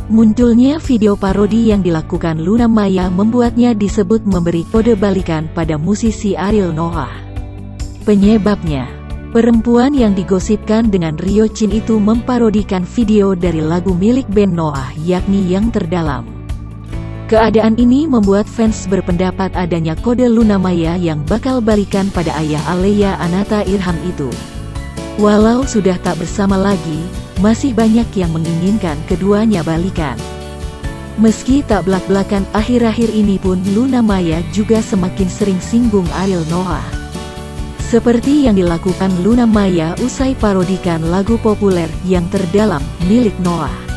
Munculnya video parodi yang dilakukan Luna Maya membuatnya disebut memberi kode balikan pada musisi Ariel Noah. Penyebabnya, perempuan yang digosipkan dengan Rio Chin itu memparodikan video dari lagu milik band Noah yakni Yang Terdalam. Keadaan ini membuat fans berpendapat adanya kode Luna Maya yang bakal balikan pada ayah Alea Anata Irham itu. Walau sudah tak bersama lagi, masih banyak yang menginginkan keduanya balikan. Meski tak belak-belakan, akhir-akhir ini pun Luna Maya juga semakin sering singgung Ariel Noah. Seperti yang dilakukan Luna Maya usai parodikan lagu populer Yang Terdalam milik Noah.